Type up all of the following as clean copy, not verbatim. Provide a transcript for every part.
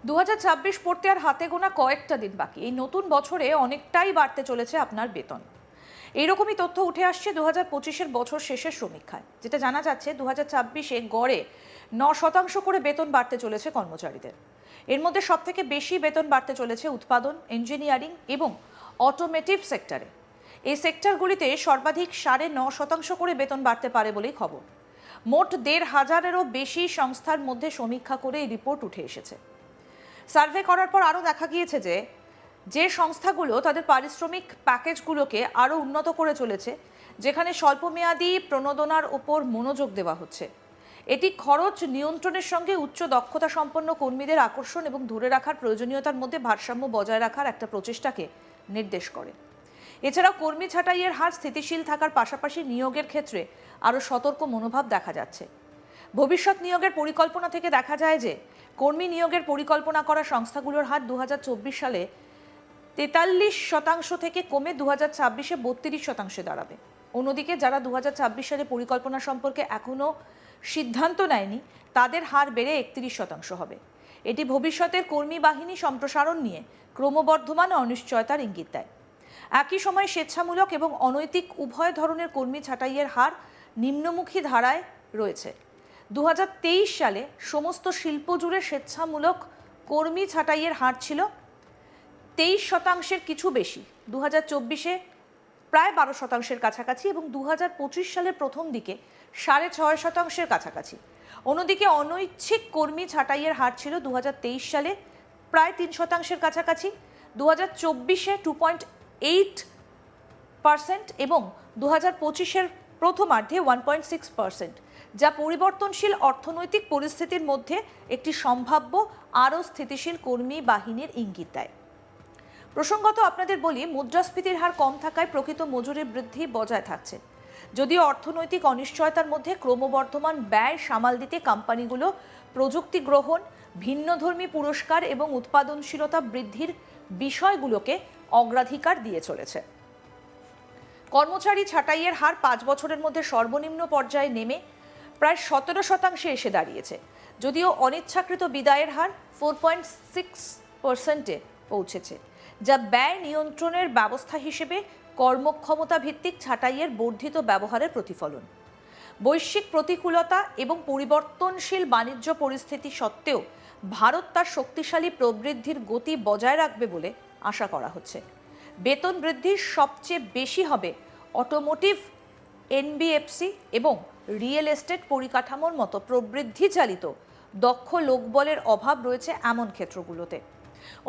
2026 পড়তে আর হাতে গোনা কয়েকটা দিন বাকি। এই নতুন বছরে অনেকটাই বাড়তে চলেছে আপনার বেতন। এইরকমই তথ্য উঠে আসছে 2025-এর বছর শেষের সমীক্ষায়, যেটা জানা যাচ্ছে 2026-এ গড়ে 9% করে বেতন বাড়তে চলেছে কর্মচারীদের। এর মধ্যে সবথেকে বেশি বেতন বাড়তে চলেছে উৎপাদন, ইঞ্জিনিয়ারিং এবং অটোমেটিভ সেক্টরে। এই সেক্টরগুলিতে সর্বাধিক 9.5% করে বেতন বাড়তে পারে বলেই খবর। মোট 1,500-এরও বেশি সংস্থার মধ্যে সমীক্ষা করে এই রিপোর্ট উঠে এসেছে। সার্ভে করার পর আরও দেখা গিয়েছে যে সংস্থাগুলো তাদের পারিশ্রমিক প্যাকেজগুলোকে আরও উন্নত করে চলেছে, যেখানে স্বল্পমেয়াদী প্রণোদনার ওপর মনোযোগ দেওয়া হচ্ছে। এটি খরচ নিয়ন্ত্রণের সঙ্গে উচ্চ দক্ষতা সম্পন্ন কর্মীদের আকর্ষণ এবং ধরে রাখার প্রয়োজনীয়তার মধ্যে ভারসাম্য বজায় রাখার একটা প্রচেষ্টাকে নির্দেশ করে। এছাড়াও কর্মী ছাঁটাইয়ের হার স্থিতিশীল থাকার পাশাপাশি নিয়োগের ক্ষেত্রে আরও সতর্ক মনোভাব দেখা যাচ্ছে। ভবিষ্যৎ নিয়োগের পরিকল্পনা থেকে দেখা যায় যে কর্মী নিয়োগের পরিকল্পনা করা সংস্থাগুলোর হার 2024 সালে 43% থেকে কমে 2026-এ 32% দাঁড়াবে। অন্যদিকে যারা 2026 সালে পরিকল্পনা সম্পর্কে এখনও সিদ্ধান্ত নেয়নি, তাদের হার বেড়ে 31% হবে। এটি ভবিষ্যতের কর্মী বাহিনী সম্প্রসারণ নিয়ে ক্রমবর্ধমান অনিশ্চয়তার ইঙ্গিত দেয়। একই সময় স্বেচ্ছামূলক এবং অনৈতিক উভয় ধরনের কর্মী ছাঁটাইয়ের হার নিম্নমুখী ধারায় রয়েছে। 2023 সালে সমস্ত শিল্প জুড়ে স্বেচ্ছামূলক কর্মী ছাঁটাইয়ের হার ছিল 23%-এর কিছু বেশি, 2024-এ প্রায় 12%-এর কাছাকাছি এবং 2025 সালের প্রথম দিকে 6.5%-এর কাছাকাছি। অন্যদিকে অনৈচ্ছিক কর্মী ছাঁটাইয়ের হার ছিল 2023 সালে প্রায় 3%-এর কাছাকাছি, 2024-এ 2.8% এবং 2025-এর প্রথমার্ধে 1.6%, যা পরিবর্তনশীল অর্থনৈতিক পরিস্থিতির মধ্যে একটি সম্ভাব্য আরও স্থিতিশীল কর্মী বাহিনীর ইঙ্গিত দেয়। প্রসঙ্গত আপনাদের বলি, মুদ্রাস্ফীতির হার কম থাকায় প্রকৃত মজুরি বৃদ্ধি বজায় থাকছে। যদিও অর্থনৈতিক অনিশ্চয়তার মধ্যে ক্রমবর্ধমান ব্যয় সামাল দিতে কোম্পানিগুলো প্রযুক্তি গ্রহণ, ভিন্নধর্মী পুরস্কার এবং উৎপাদনশীলতা বৃদ্ধির বিষয়গুলোকে অগ্রাধিকার দিয়ে চলেছে। কর্মচারী ছাঁটাইয়ের হার 5 বছরের মধ্যে সর্বনিম্ন পর্যায়ে নেমে প্রায় 17%-এ এসে দাঁড়িয়েছে, যদিও অনিচ্ছাকৃত বিদায়ের হার 4.6%-এ পৌঁছেছে, যা ব্যয় নিয়ন্ত্রণের ব্যবস্থা হিসেবে কর্মক্ষমতা ভিত্তিক ছাঁটাইয়ের বর্ধিত ব্যবহারের প্রতিফলন। বৈশ্বিক প্রতিকূলতা এবং পরিবর্তনশীল বাণিজ্য পরিস্থিতি সত্ত্বেও ভারত তার শক্তিশালী প্রবৃদ্ধির গতি বজায় রাখবে বলে আশা করা হচ্ছে। বেতন বৃদ্ধির সবচেয়ে বেশি হবে অটোমোটিভ, এনবিএফসি এবং রিয়েল এস্টেট পরিকাঠামোর মতো প্রবৃদ্ধি চালিত দক্ষ লোকবলের অভাব রয়েছে এমন ক্ষেত্রগুলোতে।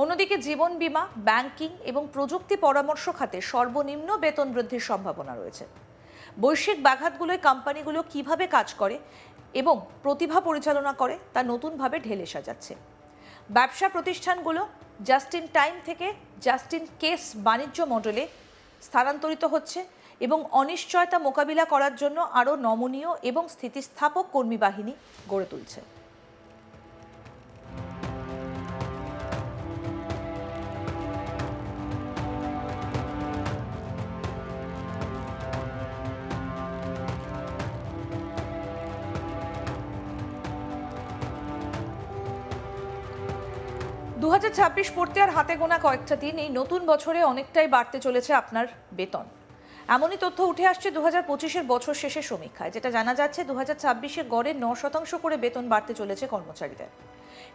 অন্যদিকে জীবন বীমা, ব্যাংকিং এবং প্রযুক্তি পরামর্শ খাতে সর্বনিম্ন বেতন বৃদ্ধির সম্ভাবনা রয়েছে। বৈশ্বিক ব্যাঘাতগুলোয় কোম্পানিগুলো কিভাবে কাজ করে এবং প্রতিভা পরিচালনা করে তা নতুনভাবে ঢেলে সাজাচ্ছে। ব্যবসা প্রতিষ্ঠানগুলো জাস্ট ইন টাইম থেকে জাস্ট ইন কেস বাণিজ্য মডেলে স্থানান্তরিত হচ্ছে এবং অনিশ্চয়তা মোকাবিলা করার জন্য আরও নমনীয় এবং স্থিতিস্থাপক কর্মী বাহিনী গড়ে তুলছে। দু 2026 পড়তে আর হাতে গোনা কয়েকটা দিন। এই নতুন বছরে অনেকটাই বাড়তে চলেছে আপনার বেতন। এমনই তথ্য উঠে আসছে 2025-এর বছর শেষের সমীক্ষায়, যেটা জানা যাচ্ছে 2026-এ গড়ে 9% করে বেতন বাড়তে চলেছে কর্মচারীদের।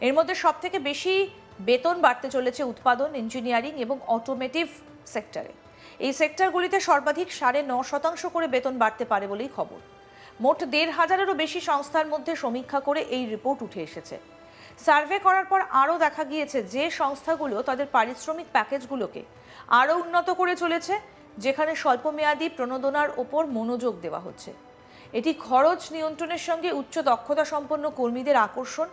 এর মধ্যে সবথেকে বেশি বেতন বাড়তে চলেছে উৎপাদন, ইঞ্জিনিয়ারিং এবং অটোমেটিভ সেক্টরে। এই সেক্টরগুলিতে সর্বাধিক 9.5% করে বেতন বাড়তে পারে বলেই খবর। মোট 1,500-এরও বেশি সংস্থার মধ্যে সমীক্ষা করে এই রিপোর্ট উঠে এসেছে। সার্ভে করার পর আরও দেখা গিয়েছে যে সংস্থাগুলো তাদের পারিশ্রমিক প্যাকেজগুলোকে আরও উন্নত করে চলেছে, যেখানে স্বল্পমেয়াদী প্রণোদনার ওপর মনোযোগ দেওয়া হচ্ছে। এটি খরচ নিয়ন্ত্রণের সঙ্গে উচ্চ দক্ষতা সম্পন্ন কর্মীদের আকর্ষণ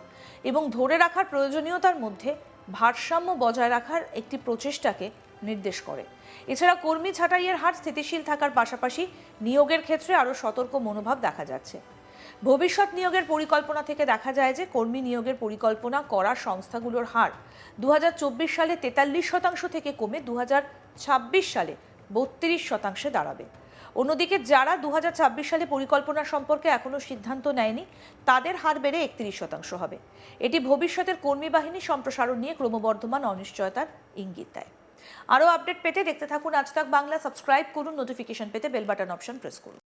এবং ধরে রাখার প্রয়োজনীয়তার মধ্যে ভারসাম্য বজায় রাখার একটি প্রচেষ্টাকে নির্দেশ করে। এছাড়া কর্মী ছাঁটাইয়ের হার স্থিতিশীল থাকার পাশাপাশি নিয়োগের ক্ষেত্রে আরও সতর্ক মনোভাব দেখা যাচ্ছে। ভবিষ্যৎ নিয়োগের পরিকল্পনা থেকে দেখা যায় যে কর্মী নিয়োগের পরিকল্পনা করা সংস্থাগুলোর হার 2024 সালে 43% থেকে কমে 2026 সালে 32%-এ দাঁড়াবে। অন্যদিকে যারা 2026 সালে পরিকল্পনা সম্পর্কে এখনো সিদ্ধান্ত নেয়নি তাদের হার বেড়ে 31% হবে। এটি ভবিষ্যতের কর্মী বাহিনী সম্প্রসারণ নিয়ে ক্রমবর্ধমান অনিশ্চয়তার ইঙ্গিত দেয়। আরও আপডেট পেতে দেখতে থাকুন আজ তাক বাংলা। সাবস্ক্রাইব করুন, নোটিফিকেশন পেতে বেল বাটন অপশন প্রেস করুন।